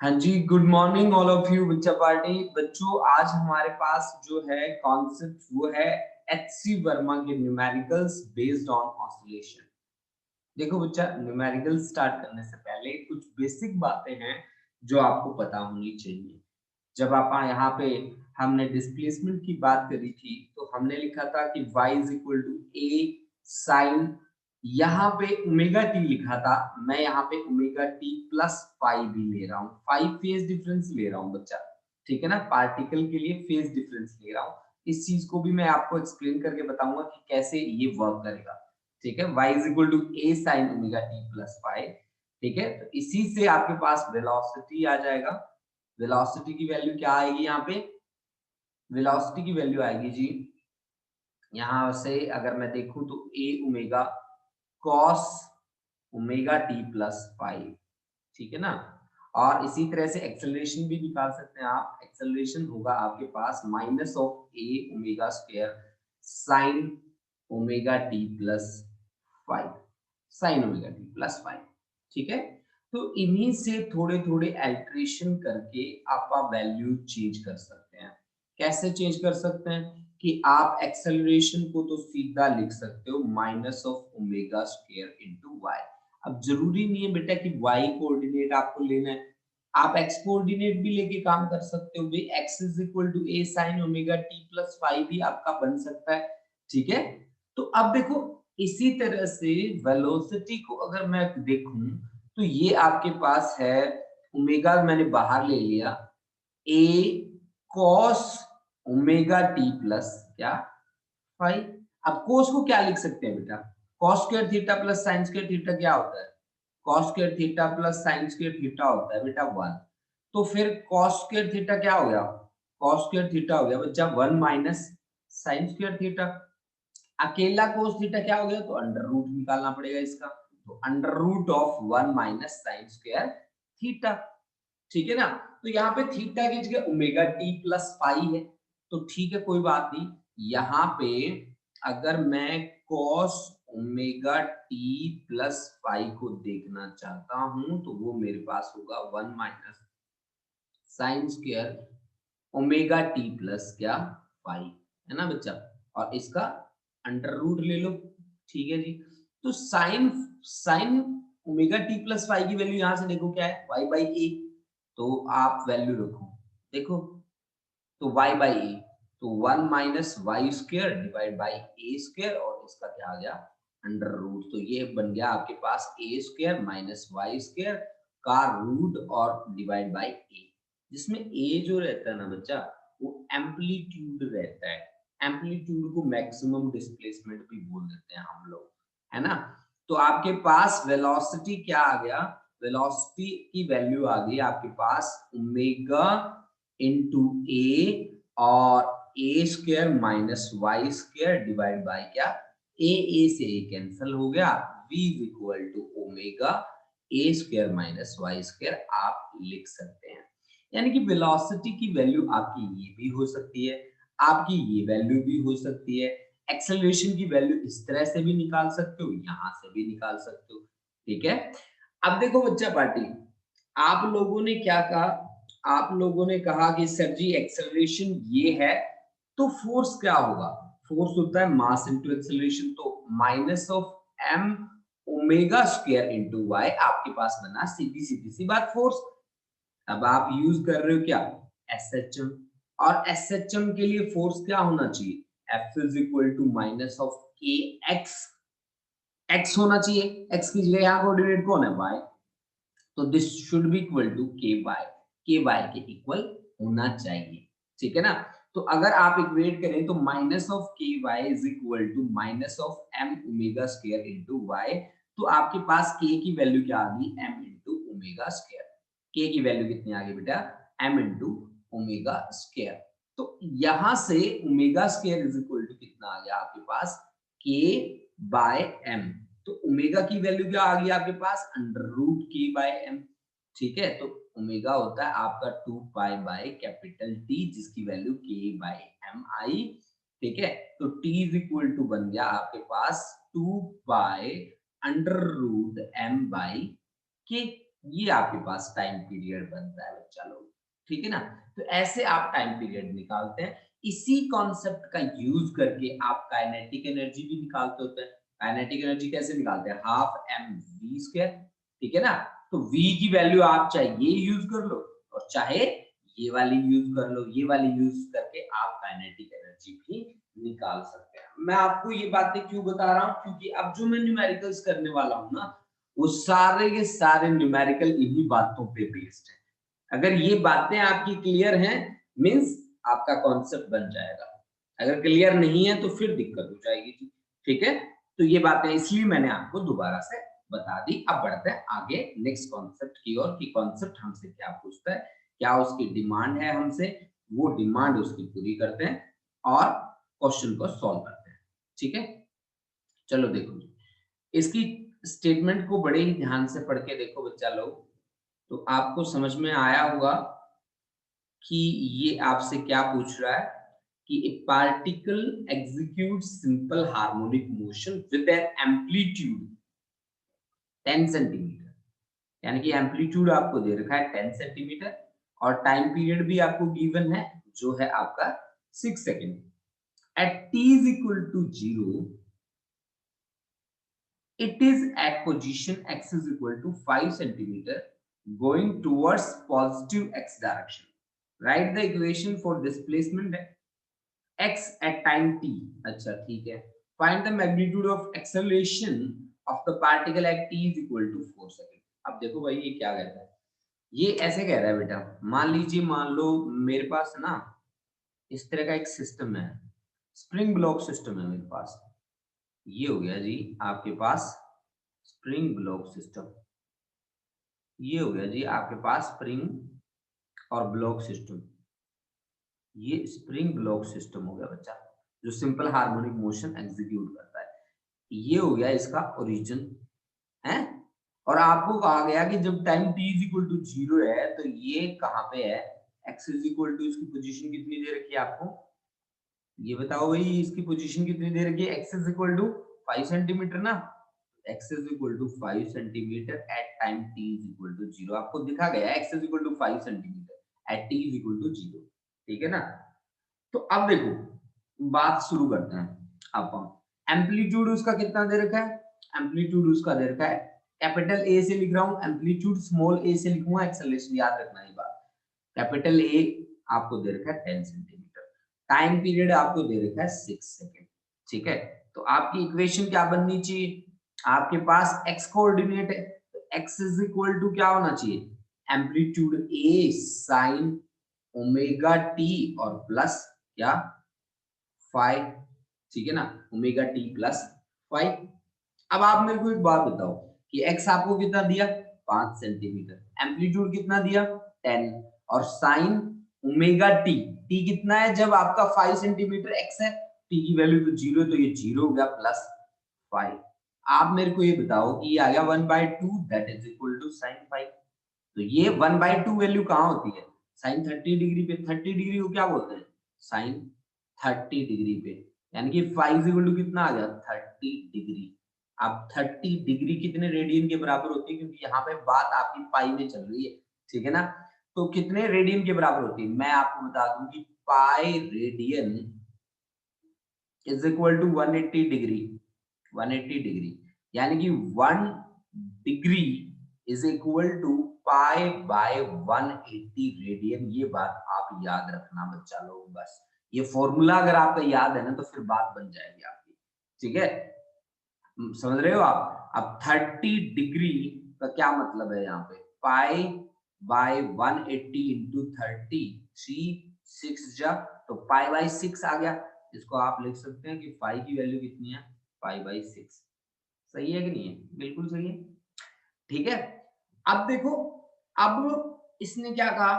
हाँ जी, good morning all of you बच्चा पार्टी। बच्चों, आज हमारे पास जो है कॉन्सेप्ट वो है एचसी वर्मा के न्यूमेरिकल्स बेस्ड ऑन ऑसिलेशन। देखो बच्चा, न्यूमेरिकल स्टार्ट करने से पहले कुछ बेसिक बातें हैं जो आपको पता होनी चाहिए। जब आप यहाँ पे हमने डिस्प्लेसमेंट की बात करी थी तो हमने लिखा था कि y is equal to a sine, यहाँ पे ओमेगा टी लिखा था, मैं यहाँ पे ओमेगा टी प्लस फाइव भी ले रहा हूँ, फाइव फेज डिफरेंस ले रहा हूँ बच्चा। ठीक है ना, पार्टिकल के लिए फेज डिफरेंस ले रहा हूँ। इस चीज को भी मैं आपको एक्सप्लेन करके बताऊंगा कि कैसे ये वर्क करेगा। ठीक है, y is equal to a sine omega T plus five. ठीक है, तो इसी से आपके पास वेलोसिटी आ जाएगा। वेलोसिटी की वैल्यू क्या आएगी यहाँ पे? वेलोसिटी की वैल्यू आएगी जी, यहाँ से अगर मैं देखूं तो A omega cos omega T plus five. ठीक है ना, और इसी तरह से एक्सेलरेशन भी निकाल सकते हैं आप। एक्सेलरेशन होगा आपके पास minus of A omega square sine omega T plus five, sine omega T plus five. ठीक है, तो इन्हीं से थोड़े थोड़े अल्टरेशन करके आप वैल्यू चेंज कर सकते हैं। कैसे चेंज कर सकते हैं कि आप एक्सेलरेशन को तो सीधा लिख सकते हो minus of omega square into y. अब जरूरी नहीं है बेटा कि y कोऑर्डिनेट आपको लेना है, आप x कोऑर्डिनेट भी लेके काम कर सकते हो भाई। x is equal to a sin omega t plus five भी आपका बन सकता है। ठीक है, तो अब देखो, इसी तरह से वेलोसिटी को अगर मैं देखूं तो ये आपके पास है ओमेगा, मैंने बाहर ले लिया, a cos omega t plus क्या फाइव। अब cos को क्या लिख सकते हैं बेटा? cos square theta plus sin square theta क्या होता है? cos square theta plus sin square theta होता है बेटा वन। तो फिर cos स्क्वायर थीटा क्या हो गया? cos स्क्वायर थीटा हो गया बच्चा one minus sin square theta. अकेला cos थीटा क्या हो गया? तो अंडर रूट निकालना पड़ेगा इसका, तो under root of one minus sin square theta. ठीक है ना, तो यहाँ पे थीटा की जगह ओमेगा टी प्लस फाइव है, तो ठीक है कोई बात नहीं। यहाँ पे अगर मैं cos omega T plus five को देखना चाहता हूं तो वो मेरे पास होगा one minus sine square omega T plus क्या फाइव, है ना बच्चा। और इसका अंडर रूट ले लो। ठीक है जी, तो sine sine omega T plus five की वैल्यू यहां से देखो क्या है, वाई बाई ए। तो आप वैल्यू रखो, देखो, तो y बाई ए, तो one minus y square divide by a square, और इसका क्या आ गया अंडर रूट। तो ये बन गया आपके पास ए स्क्र माइनस वाई स्क्र का रूट और डिवाइड बाई ए, जिसमें ए जो रहता है ना बच्चा वो एम्पलीट्यूड रहता है। एम्पलीट्यूड को मैक्सिमम डिस्प्लेसमेंट भी बोल देते हैं हम लोग, है ना। तो आपके पास वेलोसिटी क्या आ गया? वेलोसिटी की वैल्यू आ गई आपके पास ओमेगा इंटू ए, और a square minus y square divide by क्या, ए से ए कैंसिल हो गया, v is equal to omega a square minus y square आप लिख सकते हैं। यानी कि वेलोसिटी की वैल्यू आपकी ये भी हो सकती है, आपकी ये वैल्यू भी हो सकती है। एक्सेलरेशन की वैल्यू इस तरह से भी निकाल सकते हो, यहां से भी निकाल सकते हो। ठीक है, अब देखो बच्चा पार्टी, आप लोगों ने क्या कहा? आप लोगों ने कहा कि सर जी एक्सेलरेशन ये है, तो फोर्स क्या होगा? फोर्स होता है मास इनटू एक्सेलरेशन, तो minus of m omega square into y आपके पास बना सीधी सीधी सी बात फोर्स। अब आप यूज कर रहे हो क्या? एसएचएम, और एसएचएम के लिए फोर्स क्या होना चाहिए? F is equal to minus of k x, x होना चाहिए, एक्स की जगह यहाँ कोऑर्डिनेट कौन है? वाई, तो this should be equal to k by k equal होना चाहिए। ठीक है ना, तो अगर आप इक्वेट करें तो minus of k y is equal to minus of m omega square into y. तो आपके पास के की वैल्यू क्या आ गई? M into omega square. K की वैल्यू कितनी आ गई बेटा? M into omega square. तो यहां से omega square is equal to कितना आ गया आपके पास? K by m. तो ओमेगा की वैल्यू क्या आ गई आपके पास? अंडर रूट के बाय एम। ठीक है, तो ओमेगा होता है आपका 2 पाई बाय कैपिटल टी, जिसकी वैल्यू के बाय एम आई। ठीक है, तो टी इज इक्वल टू बन गया आपके पास 2 pi under root m by k. ये आपके पास टाइम पीरियड बनता है बच्चा लोग, ठीक है ना। तो ऐसे आप टाइम पीरियड निकालते हैं। इसी कॉन्सेप्ट का यूज करके आप काइनेटिक एनर्जी भी निकालते होते हैं। काइनेटिक एनर्जी कैसे निकालते हैं, हाफ एम वी स्क्वायर, ठीक है ना। तो v की वैल्यू आप चाहे ये यूज कर लो और चाहे ये वाली यूज कर लो, ये वाली यूज करके आप काइनेटिक एनर्जी भी निकाल सकते हैं। मैं आपको ये बातें क्यों बता रहा हूँ, क्योंकि अब जो मैं न्यूमेरिकल्स करने वाला हूँ ना, वो सारे के सारे न्यूमेरिकल इन्हीं बातों पे बेस्ड है। अगर ये बातें आपकी क्लियर हैं, मींस आपका कॉन्सेप्ट बन जाएगा। अगर क्लियर नहीं है तो फिर दिक्कत हो जाएगी, ठीक है। तो ये बातें इसलिए मैंने आपको दोबारा से बता दी। अब बढ़ते हैं आगे नेक्स्ट कॉन्सेप्ट की ओर, कि कॉन्सेप्ट हमसे क्या पूछता है, क्या उसकी डिमांड है हमसे, वो डिमांड उसकी पूरी करते हैं और क्वेश्चन को सॉल्व करते हैं, ठीक है। चलो देखो इसकी स्टेटमेंट को बड़े ही ध्यान से पढ़ के देखो बच्चा लोग, तो आपको समझ में आया होगा कि ये आपसे क्या पूछ रहा है, कि a particle execute simple harmonic motion with an amplitude 10 centimetre, यानी कि एम्पलीट्यूड आपको दे रखा है 10 सेंटीमीटर और टाइम पीरियड भी आपको गिवन है जो है आपका 6 second. At t is equal to 0, it is at position x is equal to 5 centimeter going towards positive x direction. Write the equation for displacement x at time t. अच्छा ठीक है। Find the magnitude of acceleration of the particle at t is equal to 4 second. अब देखो भाई ये क्या कहता है, ये ऐसे कह रहा है बेटा, मान लीजिए मान लो मेरे पास ना इस तरह का एक सिस्टम है, स्प्रिंग ब्लॉक सिस्टम है मेरे पास। ये हो गया जी आपके पास स्प्रिंग ब्लॉक सिस्टम, ये हो गया जी आपके पास स्प्रिंग और ब्लॉक सिस्टम। ये स्प्रिंग ब्लॉक सिस्टम हो गया बच्चा, जो सिंपल हार्मोनिक मोशन एग्जीक्यूट करता है। ये हो गया इसका ओरिजिन है। और आपको कहा गया कि जब time t is equal to 0 है तो ये कहाँ पे है, x इज इक्वल टू, इसकी पोजीशन कितनी दे रखी है आपको, ये बताओ भाई इसकी पोजीशन कितनी दे रखी है, x is equal to 5 centimetre ना, x is equal to 5 centimeter at time t is equal to 0, आपको दिखा गया x is equal to 5 centimeter at t is equal to 0, ठीक है ना। तो अब देखो बात शुरू करते हैं। अब हम एम्पलीट्यूड उसका कितना दे रखा है, एम्पलीट्यूड उसका दे रखा है, कैपिटल ए से लिख रहा हूं, एम्पलीट्यूड स्मॉल ए से लिखूंगा, एक्सेलरेशन याद रखना ये बात। कैपिटल ए आपको दे रखा है 10 सेंटीमीटर, टाइम पीरियड आपको दे रखा है 6 सेकेंड, ठीक है। तो आपकी इक्वेशन क्या बननी चाहिए, आपके पास x कोऑर्डिनेट है तो x इज इक्वल टू क्या होना चाहिए, amplitude a sine omega t और प्लस क्या 5, ठीक है ना, ओमेगा t प्लस 5। अब आप मेरे को एक बात बताओ कि x आपको कितना दिया 5 सेंटीमीटर, एम्पलीट्यूड कितना दिया 10 और साइन ओमेगा t, t कितना है जब आपका 5 सेंटीमीटर x है, t की वैल्यू तो 0 तो ये 0 हो गया प्लस 5। आप मेरे को ये बताओ कि ये आ गया 1/2 that is equal to sine 5। तो ये 1/2 वैल्यू कहाँ होती है, साइन 30 डिग्री पे, 30 डिग्री को क्या बोलते हैं साइन 30 डिग्री पे, यानी कि 5 इक्वल टू कितना आ गया 30 डिग्री। अब 30 डिग्री कितने रेडियन के बराबर होती है, क्योंकि यहाँ पे बात आपकी पाई में चल रही है, ठीक है ना। तो कितने रेडियन के बराबर होती है, मैं आपको बता दूं कि pi radian is equal to 180 degree, 180 degree, यानी कि 1 degree is equal to pi by 180 radian. ये बात आप याद रखना बच्चा लोग, बस ये फॉर्मूला अगर आपका याद है ना तो फिर बात बन जाएगी आपकी, ठीक है, समझ रहे हो आप। अब 30 डिग्री का क्या मतलब है, यहाँ पे पाई बाय 180 इंटू 30, 3 6 जा तो पाई बाय 6 आ गया। इसको आप लिख सकते हैं कि पाई की वैल्यू कितनी है पाई बाय 6, सही है कि नहीं है, बिल्कुल सही है, ठीक है। अब देखो, अब इसने क्या कहा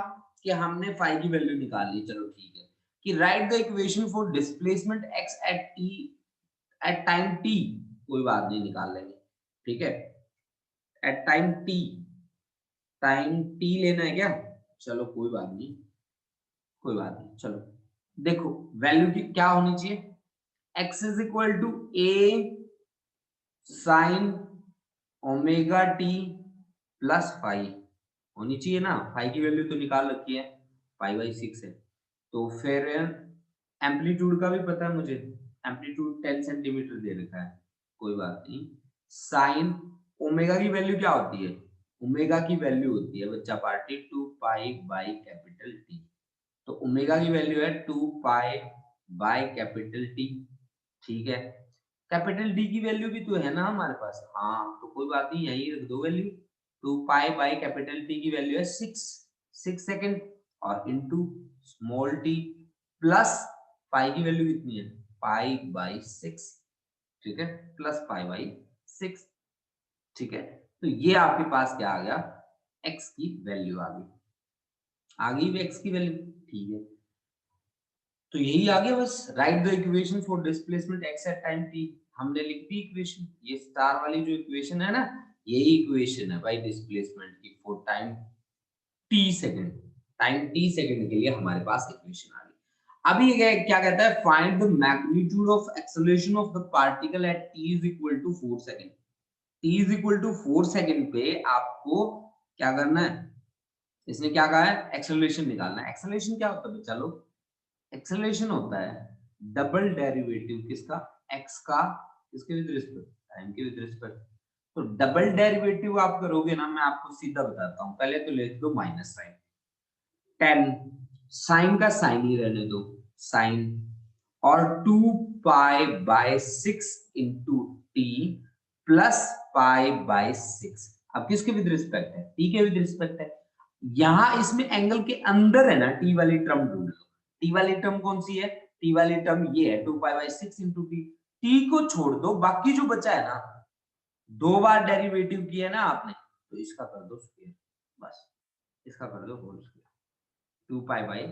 कि हमने फाई की वैल्यू निकाल ली, चलो ठीक है, कि write the equation for displacement x at t at time t, कोई बात नहीं निकाल लेंगे, ठीक है, एट टाइम t लेना है क्या, चलो कोई बात नहीं, कोई बात नहीं, चलो देखो वैल्यू की क्या होनी चाहिए, x is equal to a sine omega t plus five होनी चाहिए ना, फाइव की वैल्यू तो निकाल रखी है, पाई बाई 6 है। तो फिर एम्पलीट्यूड का भी पता है मुझे, एम्पलीट्यूड 10 सेंटीमीटर दे रखा है, कोई बात नहीं। साइन ओमेगा की वैल्यू क्या होती है, ओमेगा की वैल्यू होती है बच्चा party 2 pi by capital T. तो ओमेगा की वैल्यू है 2 पाई बाय कैपिटल टी, ठीक है। कैपिटल डी की वैल्यू भी तो है ना हमारे पास, हाँ तो कोई बात नहीं, यही रख दो value. 2 pi by capital T की वैल्यू है 6 सेकंड, और into small T plus pi की वैल्यू कितनी है, पाई बाई 6, ठीक है, प्लस पाई बाई 6, ठीक है। तो ये आपके पास क्या आ गया, एक्स की वैल्यू आ गई एक्स की वैल्यू, ठीक है। तो यही आ गया बस, write the equation for displacement x at time t, हमने लिख दी इक्वेशन। ये स्टार वाली जो इक्वेशन है ना, यही इक्वेशन है भाई डिस्प्लेसमेंट की for time T second, time T second के लिए हमारे पास इक्वेशन आ गई। अभी ये क्या कहता है, find the magnitude of acceleration of the particle at t is equal to 4 second. T is equal to 4 second पे आपको क्या करना है, इसने क्या कहा है, एक्सेलरेशन निकालना है। एक्सेलरेशन क्या होता है चलो, एक्सेलरेशन होता है डबल डेरिवेटिव किसका, एक्स का, किसके विद रिस्पेक्ट, टाइम के विद रिस्पेक्ट। तो डबल डेरिवेटिव आप करोगे ना, मैं आपको सीधा बताता हूं, पहले तो लिख दो माइनस साइन, 10 साइन का साइन ही रहने दो, साइन, और 2 pi bye 6 into T plus pi by 6। अब किसके विद रिस्पेक्ट है, टी के विद रिस्पेक्ट है। यहां इसमें एंगल के अंदर है ना, टी वाली टर्म ढूंढ लो। टी वाली टर्म कौन सी है, टी वाली टर्म ये है 2 pi bye 6 into T. T को छोड़ दो, बाकी जो बचा है ना, दो बार डेरिवेटिव किया है ना आपने, तो इसका कर दो स्क्वायर, बस इसका कर दो होल स्क्वायर, 2 पाई बाय,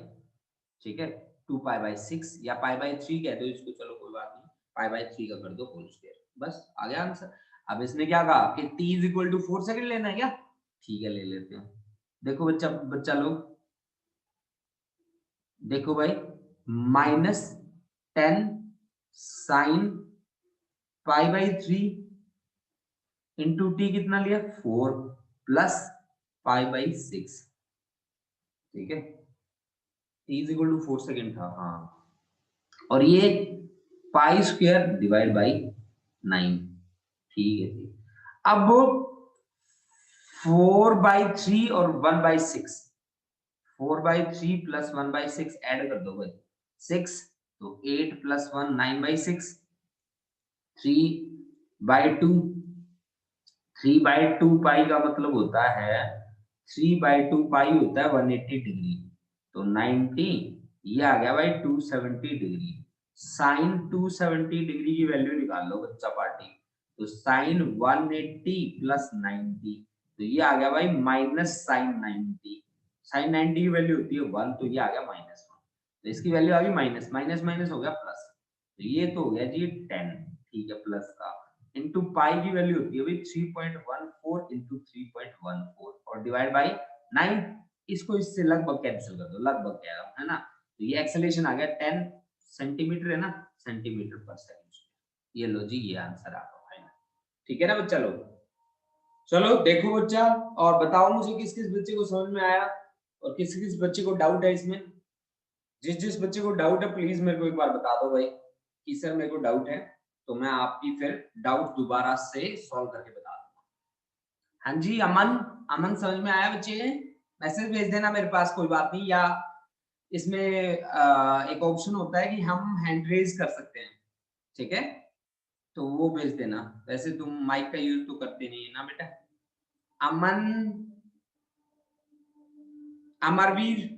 ठीक है, 2 पाई बाय 6 या पाई बाय 3 कह दो इसको, चलो कोई बात नहीं, पाई बाय 3 का कर दो होल स्क्वायर, बस आ गया आंसर। अब इसने क्या कहा कि t is equal to 4 second लेना है क्या, ठीक है ले लेते हैं। देखो बच्चा बच्चा लोग, देखो भाई, minus 10 sine pi by 3 into T कितना लिया 4 प्लस पाई बाई 6, ठीक है, t is equal to 4 second था, हाँ, और ये पाई स्क्वायर डिवाइड बाई 9, ठीक है जी। अब 4/3 और 1/6, 4/3 प्लस 1/6 ऐड कर दो भाई, 6, तो 8 प्लस 1 9/6, 3/2, 3/2 पाई का मतलब होता है, 3/2 पाई होता है 180 डिग्री, तो 90, ये आ गया भाई 270 डिग्री। साइन 270 डिग्री की वैल्यू निकाल लो बच्चा पार्टी, तो साइन 180 प्लस 90, तो ये आ गया भाई माइनस साइन 90। साइन 90 की वैल्यू होती है 1, तो ये आ गया -1, तो इसकी वैल्यू आ गई माइनस, माइनस माइनस हो गया प्लस, तो ये तो हो गया जी 10, ठीक है, प्लस का, इंटू पाई की वैल्यू होती है भाई 3.14 इंटू 3.14 और डिवाइड बाई 9, इसको इससे लगभग कैंसिल कर दो, लगभग क्या है ना, तो ये एक्सेलरेशन आ गया 10 सेंटीमीटर है ना, सेंटीमीटर पर सेकंड। ये लो जी, ये आंसर आपका फाइनल, ठीक है ना बच्चा लोग। चलो देखो बच्चा, और बताओ मुझे किस किस बच्चे को समझ में आया और किस किस बच्चे को डाउट है इसमें। जिस जिस बच्चे को डाउट है प्लीज मेरे को एक बार बता दो भाई कि सर मेरे को डाउट है, तो मैं आपकी फिर डाउट दोबारा से सॉल्व करके बता दूंगा। हाँ जी अमन, अमन समझ में आया बच्चे, मैसेज भेज देना मेरे पास, कोई बात नहीं, या इसमें एक ऑप्शन होता है कि हम हैंड रेज कर सकते हैं, ठीक है, तो वो भेज देना। वैसे तुम माइक का यूज तो करते नहीं है ना बेटा। अमन, अमरवीर,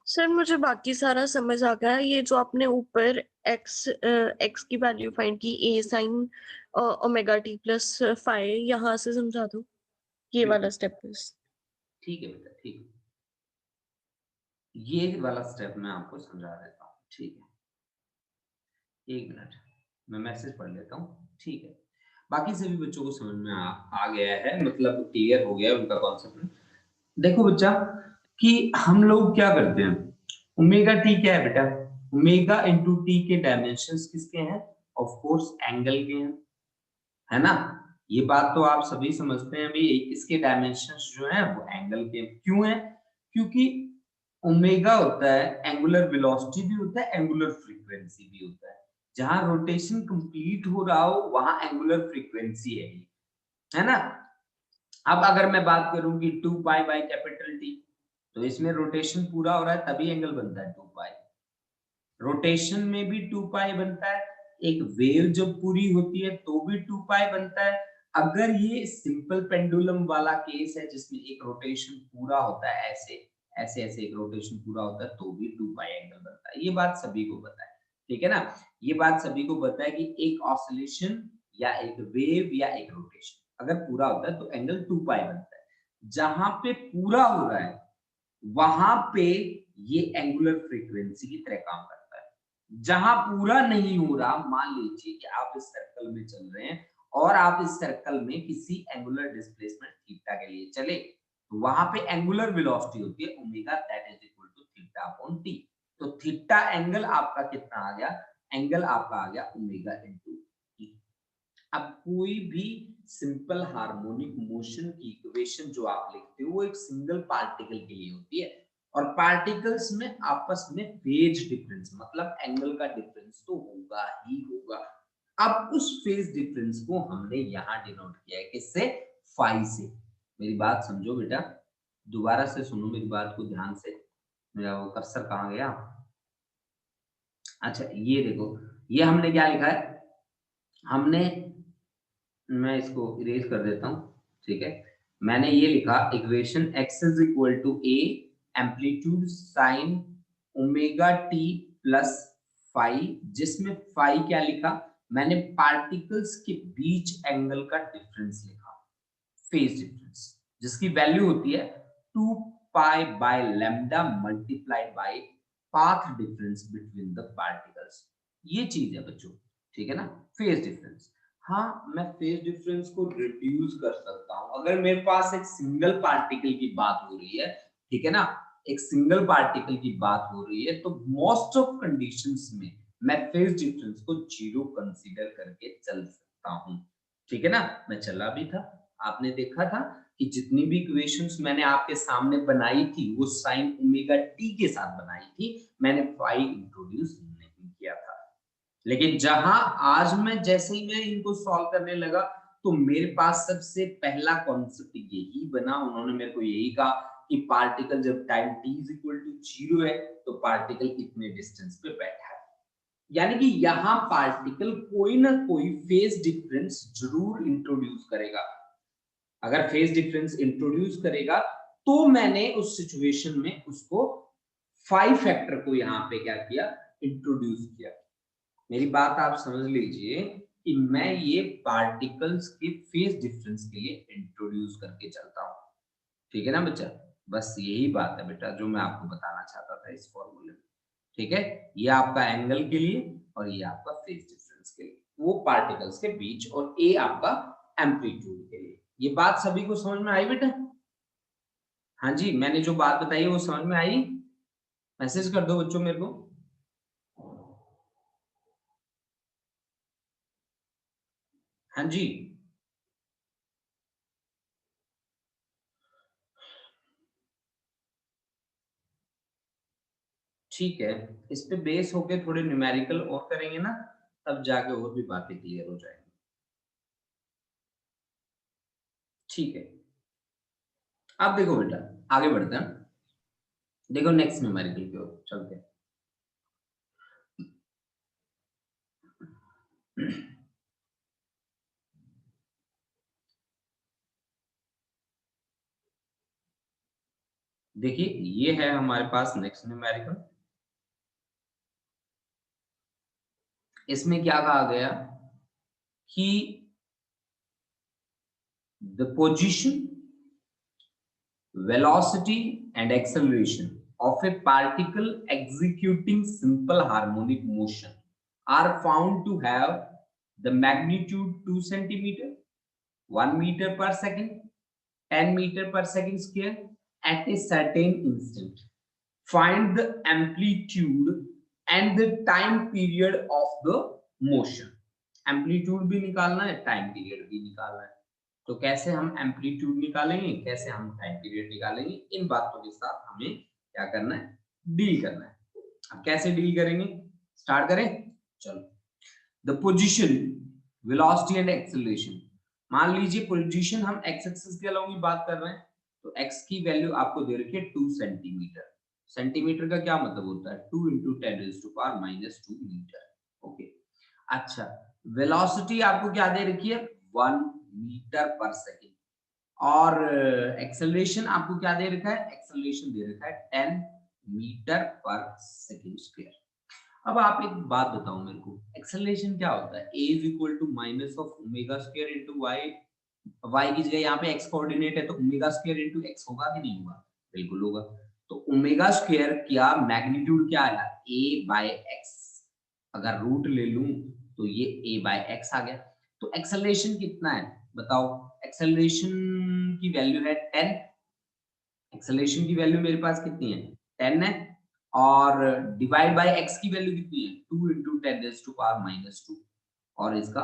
सर मुझे बाकी सारा समझ आ गया, ये जो आपने ऊपर एक्स की वैल्यू फाइंड की, ए साइन ओमेगा टी प्लस 5, यहाँ से समझा दो ये वाला स्टेप प्लीज। ठीक है बेटा, ठीक है, ये वाला स्टेप मैं आपको समझा देता हूँ, ठीक है, एक मिनट मैं मैसेज पढ़ लेता हूँ, ठीक है। बाकी सभी बच्चों को समझ में आ गया है, मतलब क्लियर हो गया उनका कॉन्सेप्ट। देखो बच्चा कि हम लोग क्या करते हैं, ओमेगा टी क्या है बेटा, ओमेगा इंटू टी के डायमेंशंस किसके हैं, ऑफ कोर्स एंगल के हैं, है ना, ये बात तो आप सभी समझते हैं भाई, इसके डायमेंशंस जो हैं वो एंगल के क्यों हैं? क्योंकि ओमेगा होता है, एंगुलर वेलोसिटी भी होता है, एंगुलर फ्रीक्वेंसी भी होता है। जहां रोटेशन कंप्लीट हो रहा हो वहां एंगुलर फ्रीक्वेंसी है ना? अब अगर मैं बात करूं कि 2 पाई बाय कैपिटल टी, तो इसमें रोटेशन पूरा हो रहा है तभी एंगल बनता है 2 पाई। रोटेशन में भी 2 पाई बनता है, एक वेव जब पूरी होती है तो भी 2 पाई बनता है। अगर ये सिंपल पेंडुलम वाला केस है जिसमें एक रोटेशन पूरा होता है, ऐसे ऐसे ऐसे एक रोटेशन पूरा होता है तो भी 2 पाई एंगल बनता है। ये बात सभी को पता है, ठीक है ना? ये बात सभी को पता है कि एक ऑसिलेशन या एक वेव या एक रोटेशन अगर पूरा होता है तो एंगल 2 पाई बनता है। जहां पे पूरा हो रहा है वहां पे ये एंगुलर फ्रीक्वेंसी की तरह काम करता है। जहां पूरा नहीं हो रहा, मान लीजिए कि आप इस सर्कल में चल रहे हैं और आप इस सर्कल में किसी एंगुलर डिस्प्लेसमेंट थीटा के लिए चले, तो वहां पे एंगुलर वेलोसिटी होती है omega, that is equal to theta upon t. तो थीटा एंगल आपका कितना आ गया? एंगल आपका आ गया ओमेगा इनटू टी। अब कोई भी सिंपल हार्मोनिक मोशन की इक्वेशन जो आप लिखते हो वो एक सिंगल पार्टिकल के लिए होती है, और पार्टिकल्स में आपस में फेज डिफरेंस मतलब एंगल का डिफरेंस तो होगा ही होगा। अब उस फेज डिफरेंस को हमने यहाँ डिनोट किया है किससे? फाई से। मेरी बात समझो बेटा, दोबारा से सुनो मेरी बात को ध्यान से। मेरा वो कर्सर कहाँ गया? अच्छा ये देखो, ये हमने क्या लिखा है? हमने, मैं इसको इरेज कर देता हूँ, ठीक है? मैंने ये लिखा equation x is equal to a amplitude sine omega T plus phi, जिसमें फाई क्या लिखा? मैंने पार्टिकल्स के बीच एंगल का डिफरेंस लिखा, फेज डिफरेंस, जिसकी वैल्यू होती है 2 pi by lambda multiplied by path difference between the particles. ये चीज है बच्चों, ठीक है ना? Phase difference. हाँ, मैं फेज डिफरेंस को रिड्यूस कर सकता हूं अगर मेरे पास एक सिंगल पार्टिकल की बात हो रही है, ठीक है ना? एक सिंगल पार्टिकल की बात हो रही है तो मोस्ट ऑफ कंडीशंस में मैं फेज डिफरेंस को जीरो कंसीडर करके चल सकता हूं, ठीक है ना? मैं चला भी था, आपने देखा था कि जितनी भी इक्वेशंस मैंने आपके सामने बनाई थी वो साइन ओमेगा टी के साथ बनाई थी, मैंने फाई इंट्रोड्यूस नहीं किया था। लेकिन जहां आज मैं जैसे ही मैं इनको सॉल्व करने लगा तो मेरे पास सबसे पहला कॉन्सेप्ट यही बना, उन्होंने मेरे को यही कहा कि पार्टिकल जब time t is equal to 0 है तो पार्टिकल इतने डिस्टेंस पे बैठा है, यानी कि यहाँ पार्टिकल कोई ना कोई फेज डिफरेंस जरूर इंट्रोड्यूस करेगा। अगर फेज डिफरेंस इंट्रोड्यूस करेगा तो मैंने उस सिचुएशन में उसको फाइव फैक्टर को यहाँ पे क्या किया? इंट्रोड्यूस किया। मेरी बात आप समझ लीजिए कि मैं ये पार्टिकल्स के फेज डिफरेंस के लिए इंट्रोड्यूस करके चलता हूँ, ठीक है ना बच्चा? बस यही बात है बेटा जो मैं आपको बताना चाहता था इस फॉर्मूले में, ठीक है? ये आपका एंगल के लिए और ये आपका फेज डिफरेंस के लिए, वो पार्टिकल्स के बीच, और ए आपका एम्पलीट्यूड के लिए। ये बात सभी को समझ में आई बेटा? हाँ जी, मैंने जो बात बताई है वो समझ में आई? मैसेज कर दो बच्चों मेरे को। हाँ जी, ठीक है। इस पे बेस होके थोड़े न्यूमेरिकल और करेंगे ना, तब जाके और भी बातें क्लियर हो जाएंगी, ठीक है? अब देखो बेटा, आगे बढ़ते हैं। देखो नेक्स्ट न्यूमेरिकल की ओर चलते हैं। देखिए ये है हमारे पास नेक्स्ट न्यूमेरिकल। इसमें क्या कहा गया कि the position, velocity and acceleration of a particle executing simple harmonic motion are found to have the magnitude 2 centimeter, 1 meter per second, 10 meter per second square at a certain instant. Find the amplitude and the time period of the motion. Amplitude भी निकालना है, time period भी निकालना है। तो कैसे हम amplitude निकालेंगे, कैसे हम टाइम पीरियड निकालेंगे, इन बातों के साथ हमें क्या करना है, डील करना है। अब कैसे डील करेंगे, स्टार्ट करें, चलो। The position, velocity and acceleration. मान लीजिए पोजीशन हम एक्स एक्सिस के अलोंग ही बात कर रहे हैं, तो एक्स की वैल्यू आपको दे रखी है 2 सेंटीमीटर। सेंटीमीटर का क्या मतलब होता है, 2 × 10⁻⁻² मीटर। ओके, अच्छा, वेलोसिटी आपको क्या दे रखी है, 1 मीटर पर सेकेंड। और एक्सेलरेशन आपको क्या दे रखा है, एक्सेलरेशन दे रखा है 10 मीटर पर सेकेंड स्क्वायर। अब आप एक बात बताओ मेरे को, एक्सेलरेशन क्या होता है, a is equal to minus of omega square into y। y की जगह यहाँ पे x कोऑर्डिनेट है, तो ओमेगा स्क्वायर इनटू x होगा कि नहीं होगा, बिल्कुल होगा। तो ओमेगा स्क्वायर क्या मैग्नीट्यूड क्या आया, a/x। अगर रूट ले लूं तो ये a/x आ गया। तो एक्सेलरेशन कितना है बताओ, एक्सेलरेशन की वैल्यू है 10। एक्सेलरेशन की वैल्यू मेरे पास कितनी है, 10 है। और डिवाइड बाय x की वैल्यू कितनी है, 2 × 10⁻²। और इसका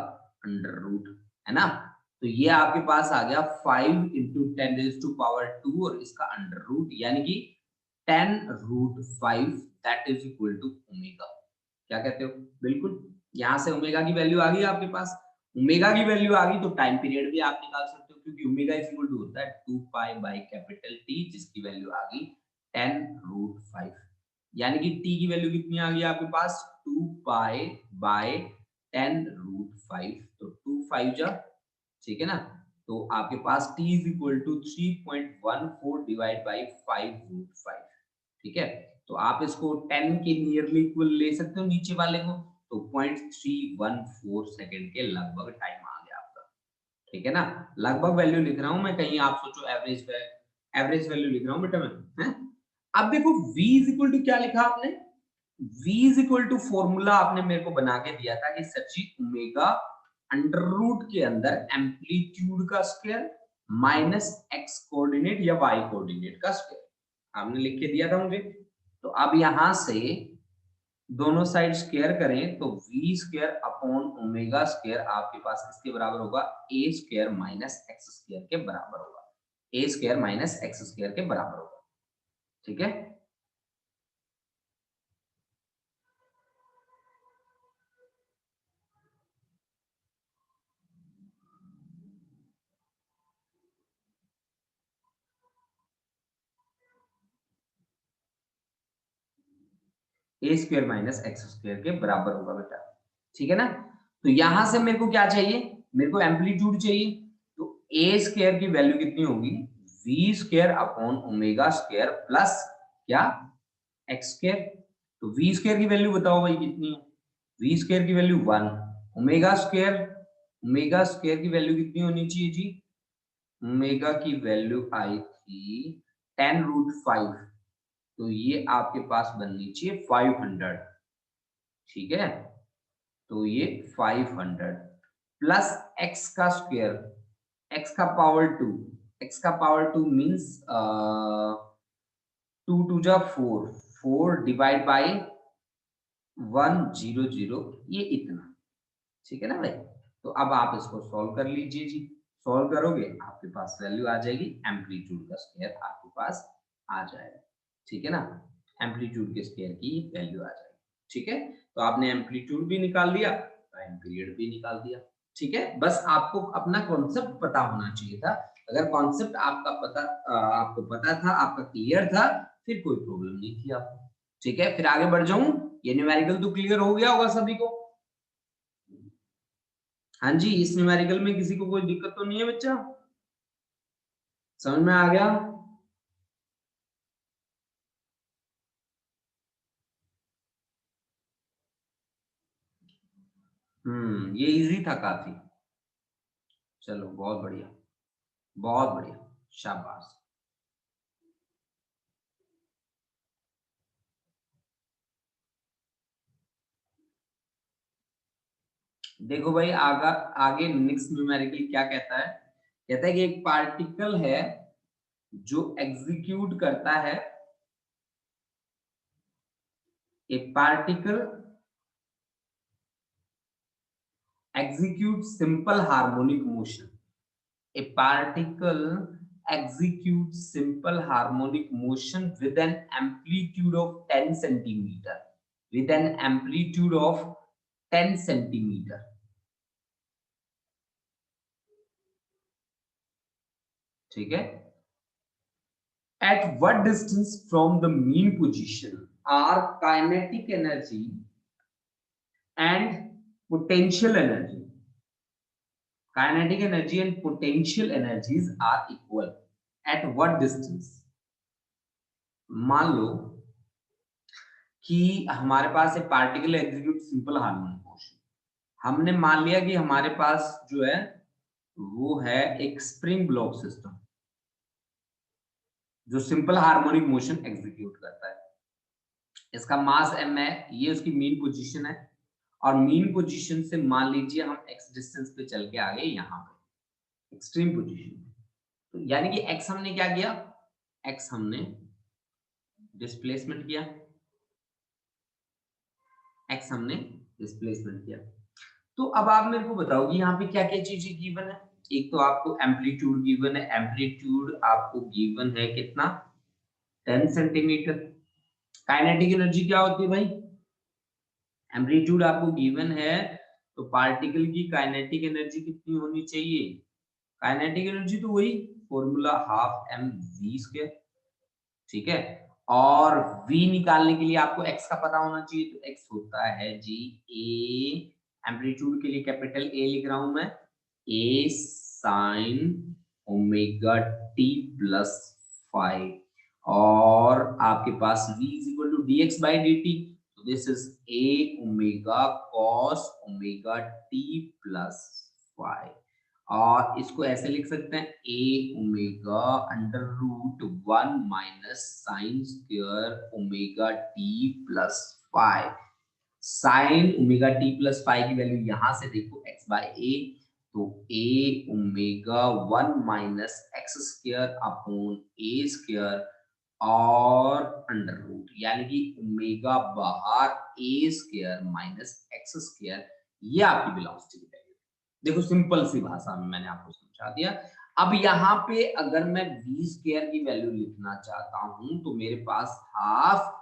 अंडर रूट, है ना। तो ये आपके पास आ गया 5 × 10⁻², और इसका अंडर रूट, यानी कि 10√5 that is equal to omega. क्या कहते हो, बिल्कुल। यहाँ से ओमेगा की वैल्यू आ गई आपके पास। ओमेगा की वैल्यू आ गई तो टाइम पीरियड भी आप निकाल सकते हो, क्योंकि ओमेगा इज इक्वल टू होता है 2π/T, जिसकी वैल्यू आ गई 10√5। यानी कि t की वैल्यू कितनी आ गई आपके पास, 2π/10√5। तो 2 5 जा, ठीक है ना। तो आपके पास t is equal to 3.14 divide by 5√5। ठीक है, तो आप इसको 10 के नियरली इक्वल ले सकते हो नीचे वाले को, तो 0.314 सेकंड के लगभग टाइम आ गया आपका। ठीक है ना, लगभग वैल्यू लिख रहा हूं मैं, कहीं आप सोचो एवरेज वैल्यू लिख रहा हूं बेटा मैं, हैं। अब देखो v इज इक्वल टू क्या लिखा आपने, v is equal to formula आपने मेरे को बना के दिया था कि सच्ची ओमेगा अंडर रूट के अंदर एम्पलीट्यूड का स्क्वायर माइनस x कोऑर्डिनेट या y कोऑर्डिनेट का स्क्वायर आपने लिख के दिया था मुझे। तो अब यहां से दोनों साइड स्क्वायर करें तो v square upon omega square आपके पास किसके बराबर होगा, a square minus x square के बराबर होगा। a square minus x square के बराबर होगा, ठीक है। ए स्क्वायर माइनस एक्स स्क्वायर के बराबर होगा बेटा, ठीक है ना। तो यहां से मेरे को क्या चाहिए, मेरे को एम्पलीट्यूड चाहिए। तो ए स्क्वायर की वैल्यू कितनी होगी, v square upon omega square plus क्या, एक्स स्क्वायर। तो वी स्क्वायर की वैल्यू बताओ भाई कितनी है, वी स्क्वायर की वैल्यू 1। ओमेगा स्क्वायर की वैल्यू कितनी होनी चाहिए जी, ओमेगा की वैल्यू आई थी 10√5, तो ये आपके पास बननी चाहिए 500, ठीक है। तो ये 500 प्लस x का स्क्वायर, x का पावर 2, x का पावर 2 मींस 2 2 जा 4, 4 डिवाइड बाय 100, ये इतना, ठीक है ना भाई। तो अब आप इसको सॉल्व कर लीजिए जी, सॉल्व करोगे आपके पास वैल्यू आ जाएगी, एम्पलीट्यूड का स्क्वायर आपके पास आ जाएगा, ठीक है ना। एम्पलीट्यूड के स्क्वायर की वैल्यू आ जाएगी, ठीक है। तो आपने एम्पलीट्यूड भी निकाल दिया, टाइम पीरियड भी निकाल दिया, ठीक है। बस आपको अपना कॉन्सेप्ट पता होना चाहिए था। अगर कॉन्सेप्ट आपको पता था, आपका क्लियर था, फिर कोई प्रॉब्लम नहीं थी आपको, ठीक है। फिर आगे बढ़ जाऊं, ये न्यूमेरिकल तो क्लियर हो गया होगा सभी को। हाँ जी, इस न्यूमेरिकल में किसी को कोई दिक्कत तो नहीं है बच्चा, समझ में आ गया। ये इजी था काफी, चलो बहुत बढ़िया, बहुत बढ़िया, शाबाश। देखो भाई आगे नेक्स्ट न्यूमेरिकल क्या कहता है, कहता है कि एक पार्टिकल है जो एग्जीक्यूट करता है, एक particle execute simple harmonic motion, A particle executes simple harmonic motion with an amplitude of 10 centimeter. With an amplitude of 10 centimeter. ठीक है? At what distance from the mean position are kinetic energy and potential energy? Kinetic energy and potential energies are equal. At what distance? मान लो कि हमारे पास एक particle execute simple harmonic motion. हमने मान लिया कि हमारे पास जो है वो है एक स्प्रिंग ब्लॉक सिस्टम जो सिंपल हार्मोनिक मोशन एग्जीक्यूट करता है। इसका मास m है, ये उसकी मीन पोजीशन है और मीन पोजीशन से मान लीजिए हम x डिस्टेंस पे चल के आ गए यहाँ पे एक्सट्रीम पोजीशन। तो यानी कि x हमने क्या किया, x हमने डिस्प्लेसमेंट किया, x हमने डिस्प्लेसमेंट किया। तो अब आप मेरे को बताओ कि यहाँ पे क्या क्या चीजें गिवन है। एक तो आपको एम्पलीट्यूड गिवन है, एम्पलीट्यूड आपको गिवन है कितना 10 सेंटीमीटर। काइनेटिक एनर्जी क्या होती है भाई, एम्पलीट्यूड आपको गिवन है तो पार्टिकल की काइनेटिक एनर्जी कितनी होनी चाहिए, काइनेटिक एनर्जी तो वही formula half m v square. ठीक है, और v निकालने के लिए आपको x का पता होना चाहिए, तो x होता है जी a, एम्पलीट्यूड के लिए कैपिटल A लिख रहा हूं मैं, a sin omega t plus 5 और आपके पास v is equal to dx by dt, तो this is a omega cos omega t plus 5 और इसको ऐसे लिख सकते हैं a omega under root 1 minus sine square omega T plus 5। Sine omega T plus 5 की वैल्यू यहां से देखो x बाय a, तो a omega 1 minus x square upon a square और अंडर रूट, यानी कि ओमेगा बाहर a square minus x square, ये आपकी वेलोसिटी है। देखो सिंपल सी भाषा में मैंने आपको समझा दिया। अब यहाँ पे अगर मैं v स्क्वायर की वैल्यू लिखना चाहता हूं तो मेरे पास हाफ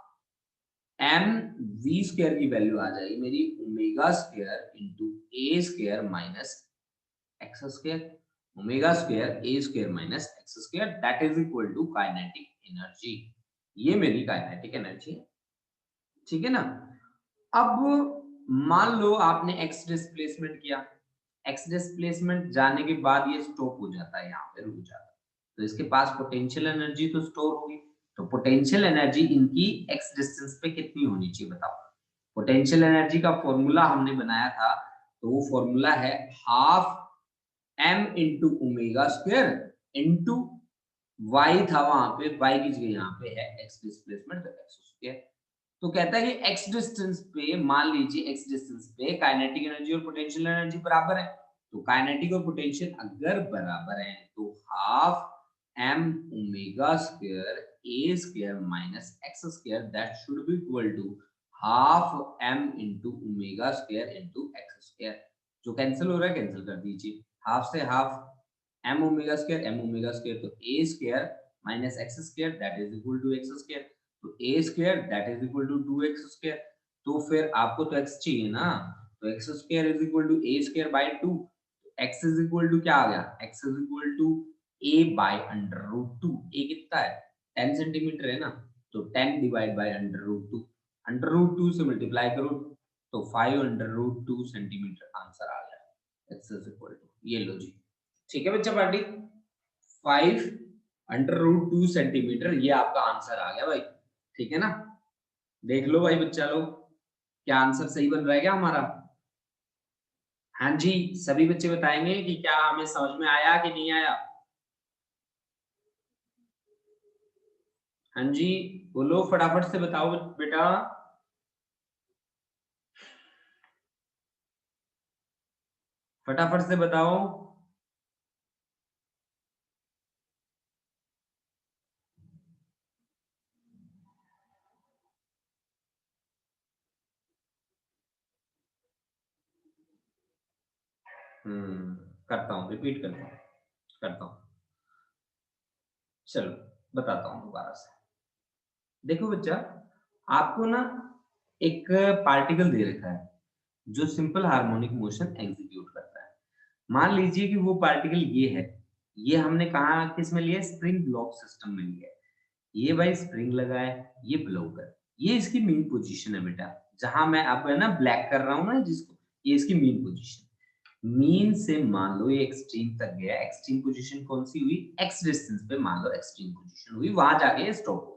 m v स्क्वायर की वैल्यू आ जाएगी मेरी omega square into a square minus x square, omega square a square minus x square that is equal to kinetic energy. ये मेरी काइनेटिक एनर्जी है, ठीक है ना। अब मान लो आपने x डिस्प्लेसमेंट किया, x डिस्प्लेसमेंट जाने के बाद ये स्टॉप हो जाता है, यहाँ पे रुक जाता है, तो इसके पास पोटेंशियल एनर्जी तो स्टोर होगी। तो पोटेंशियल एनर्जी इनकी x डिस्टेंस पे कितनी होनी चाहिए बताओ। पोटेंशियल एनर्जी का फॉर्मूला हमने बनाया था, तो वो फॉर्मूला है half m into omega square into y था वहां पे, y की जगह यहाँ पे है x डिस्प्लेसमेंट तो x स्क्वायर। तो कहता है कि x डिस्टेंस पे, मान लीजिए x डिस्टेंस पे काइनेटिक एनर्जी और पोटेंशियल एनर्जी बराबर है, तो काइनेटिक और पोटेंशियल अगर बराबर है तो half m omega square a square minus x square that should be equal to half m into omega square into x square. जो कैंसिल हो रहा है कैंसिल कर दीजिए, हाफ से हाफ m ओमेगा स्क्वायर तो a square minus x square that is equal to x square, तो a square that is equal to 2x square. तो फिर आपको तो x चाहिए ना, तो x square is equal to a square by 2, x is equal to क्या आ गया, x is equal to a by under root 2। a कितना है 10 सेंटीमीटर है ना, तो 10 divide by under root 2, under root 2 से मल्टीप्लाई करो तो 5 अंडर रूट 2 सेंटीमीटर आंसर आ गया, x इज इक्वल टू, ये लो जी। ठीक है बच्चा पार्टी, 5 अंडर रूट 2 सेंटीमीटर, ये आपका आंसर आ गया भाई। ठीक है ना, देख लो भाई बच्चा लोग, क्या आंसर सही बन रहा है क्या हमारा। हाँ जी, सभी बच्चे बताएंगे कि क्या हमें समझ में आया कि नहीं आया। हाँ जी बोलो, फटाफट से बताओ बेटा, फटाफट से बताओ। करता हूँ, रिपीट करता हूँ, करता हूँ, चलो बताता हूँ दोबारा से। देखो बच्चा, आपको ना एक पार्टिकल दे रखा है जो सिंपल हार्मोनिक मोशन एग्जीक्यूट करता है। मान लीजिए कि वो पार्टिकल ये है, ये हमने कहा किस में लिया है, स्प्रिंग ब्लॉक सिस्टम में लिया है। ये भाई स्प्रिंग लगा है, ये ब्लॉक है, ये इसकी मीन पोजीशन है बेटा, जहां मैं अब है ना ब्लैक कर रहा हूं ना जिसको, ये इसकी मीन पोजीशन। मीन से मान लो ये एक्सट्रीम तक गया, एक्सट्रीम पोजीशन कौन सी हुई, एक्स डिस्टेंस पे मान लो एक्सट्रीम पोजीशन हुई, वहां जाके स्टॉप हो।